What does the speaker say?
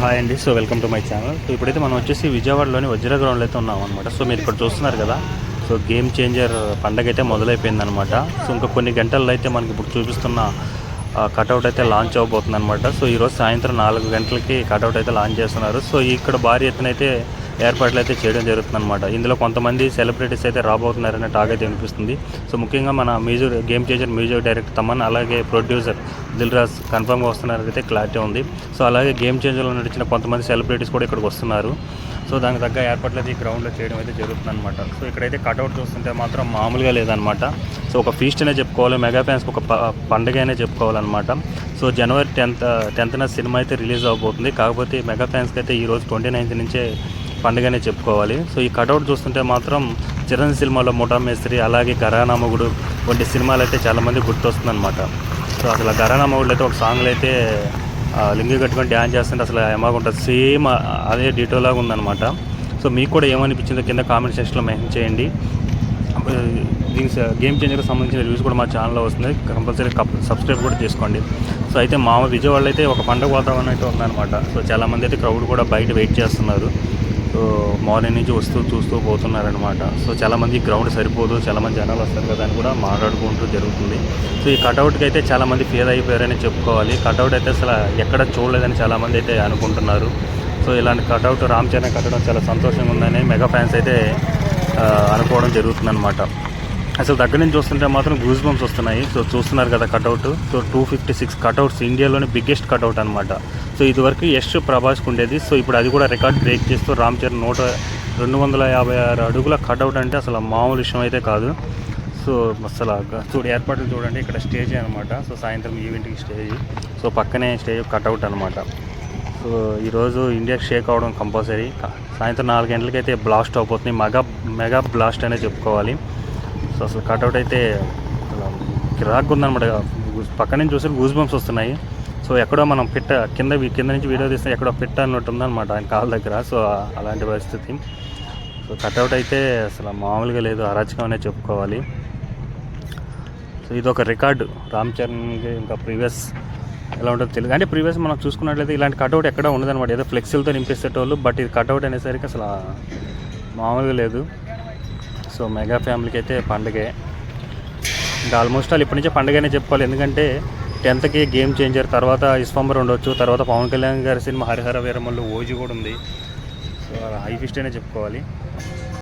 Hi అండి. So welcome to my channel. So ఇప్పుడైతే మనం వచ్చేసి విజయవాడలోని వజ్ర గ్రౌండ్లో అయితే ఉన్నాం అనమాట. సో మీరు ఇక్కడ చూస్తున్నారు కదా, సో గేమ్ చేంజర్ పండగ అయితే మొదలైపోయిందనమాట. సో ఇంకా కొన్ని గంటల్లో అయితే మనకి ఇప్పుడు చూపిస్తున్న కటౌట్ అయితే లాంచ్ అవబోతుంది అనమాట. సో ఈరోజు సాయంత్రం 4 గంటలకి కటౌట్ అయితే లాంచ్ చేస్తున్నారు. సో ఇక్కడ భారీ ఎత్తున అయితే ఏర్పాట్లు అయితే చేయడం జరుగుతుందన్నమాట. ఇందులో కొంతమంది సెలబ్రిటీస్ అయితే రాబోతున్నారనే టాక్ అయితే వినిపిస్తుంది. సో ముఖ్యంగా మన game changer music director Thaman, అలాగే ప్రొడ్యూసర్ దిల్ రాజు కన్ఫర్మ్గా వస్తున్నారైతే క్లారిటీ ఉంది. సో అలాగే గేమ్ చేంజర్లో నడిచిన కొంతమంది సెలబ్రిటీస్ కూడా ఇక్కడికి వస్తున్నారు. సో దానికి తగ్గ ఏర్పాట్లు అయితే ఈ గ్రౌండ్లో చేయడం అయితే జరుగుతుందన్నమాట. సో ఇక్కడైతే కటౌట్ చూస్తుంటే మాత్రం మామూలుగా లేదనమాట. సో ఒక ఫీస్ట్ అనే చెప్పుకోవాలి, మెగా ఫ్యాన్స్కి ఒక పండుగ అనే చెప్పుకోవాలన్నమాట. సో జనవరి 10th సినిమా అయితే రిలీజ్ అవబోతుంది. కాకపోతే మెగా ఫ్యాన్స్కి అయితే ఈరోజు 29th నుంచే పండుగనే చెప్పుకోవాలి. సో ఈ కటౌట్ చూస్తుంటే మాత్రం చిరంజీవి సినిమాలో ముఠా మేస్త్రి, అలాగే ఘరానా మొగుడు వంటి సినిమాలు అయితే చాలామంది గుర్తొస్తుందన్నమాట. సో అసలు ఘరానా మొగుడు అయితే ఒక సాంగ్లో అయితే లింగి కట్టుకొని డ్యాన్స్ చేస్తుంటే అసలు ఏమాగుంటుంది, సేమ్ అదే డీటోలాగా ఉందన్నమాట. సో మీకు కూడా ఏమనిపించిందో కింద కామెంట్ సెక్షన్లో మెన్షన్ చేయండి. దీనికి గేమ్ చేంజర్కి సంబంధించిన రివ్యూస్ కూడా మా ఛానల్లో వస్తుంది, కంపల్సరీ సబ్స్క్రైబ్ కూడా చేసుకోండి. సో అయితే మా విజయవాడలో అయితే ఒక పండుగ వాతావరణం అయితే ఉందన్నమాట. సో చాలామంది అయితే క్రౌడ్ కూడా బయట వెయిట్ చేస్తున్నారు. సో మార్నింగ్ నుంచి చూస్తూ పోతున్నారనమాట. సో చాలామంది గ్రౌండ్ సరిపోదు, చాలామంది జనాలు వస్తారు కదా అని కూడా మాట్లాడుకుంటూ జరుగుతుంది. సో ఈ కటౌట్కి అయితే చాలామంది ఫేర్ అయిపోయారని చెప్పుకోవాలి. కటౌట్ అయితే అసలు ఎక్కడ చూడలేదని చాలామంది అయితే అనుకుంటున్నారు. సో ఇలాంటి కటౌట్ రామ్ చరణ్ కట్టడం చాలా సంతోషంగా ఉందని మెగా ఫ్యాన్స్ అయితే అనుకోవడం జరుగుతుందన్నమాట. అసలు దగ్గర నుంచి చూస్తుంటే మాత్రం గూస్ బంప్స్ వస్తున్నాయి. సో చూస్తున్నారు కదా కటౌట్. సో 256 కటౌట్స్, ఇండియాలోని బిగ్గెస్ట్ కటౌట్ అనమాట. సో ఇదివరకు యష్ ప్రభాస్కి ఉండేది. సో ఇప్పుడు అది కూడా రికార్డ్ బ్రేక్ చేస్తూ రామ్ చరణ్ 256 అడుగుల కటౌట్ అంటే అసలు మామూలు విషయం అయితే కాదు. సో అసలు ఏర్పాట్లు చూడండి, ఇక్కడ స్టేజ్ అనమాట. సో సాయంత్రం ఈవెంట్కి స్టేజ్, సో పక్కనే స్టేజ్ కటౌట్ అనమాట. సో ఈరోజు ఇండియాకి షేక్ అవ్వడం కంపల్సరీ. సాయంత్రం 4 గంటలకైతే బ్లాస్ట్ అయిపోతుంది, మెగా బ్లాస్ట్ అనే చెప్పుకోవాలి. సో అసలు కటౌట్ అయితే కిరాక్ ఉందన్నమాట. పక్క నుంచి చూస్తే గూస్ బంప్స్ వస్తున్నాయి. సో ఎక్కడో మనం కింద నుంచి వీడియో తీస్తే ఎక్కడో అన్నట్టు ఉందన్నమాట ఆయన కాళ్ళ దగ్గర. సో అలాంటి పరిస్థితి. సో కటౌట్ అయితే అసలు మామూలుగా లేదు, అరాచకం అనే చెప్పుకోవాలి. సో ఇది ఒక రికార్డు రామ్ చరణ్కి. ఇంకా ప్రీవియస్ ఎలా ఉంటుందో తెలియదు, అంటే ప్రీవియస్ మనం చూసుకున్నట్లయితే ఇలాంటి కటౌట్ ఎక్కడ ఉండదన్నమాట. ఏదో ఫ్లెక్సీలతో నింపేసేటోళ్ళు, బట్ ఇది కటౌట్ అనేసరికి అసలు మామూలుగా లేదు. సో మెగా ఫ్యామిలీకి అయితే పండుగే, ఇంకా ఆల్మోస్ట్ ఇప్పటి నుంచే పండుగనే చెప్పుకోవాలి. ఎందుకంటే 10th గేమ్ చేంజర్, తర్వాత విశ్వంబర్ ఉండొచ్చు, తర్వాత పవన్ కళ్యాణ్ గారి సినిమా హరిహర వీరమల్లు ఓజీ కూడా ఉంది. సో హై ఫిస్ట్ అనే చెప్పుకోవాలి.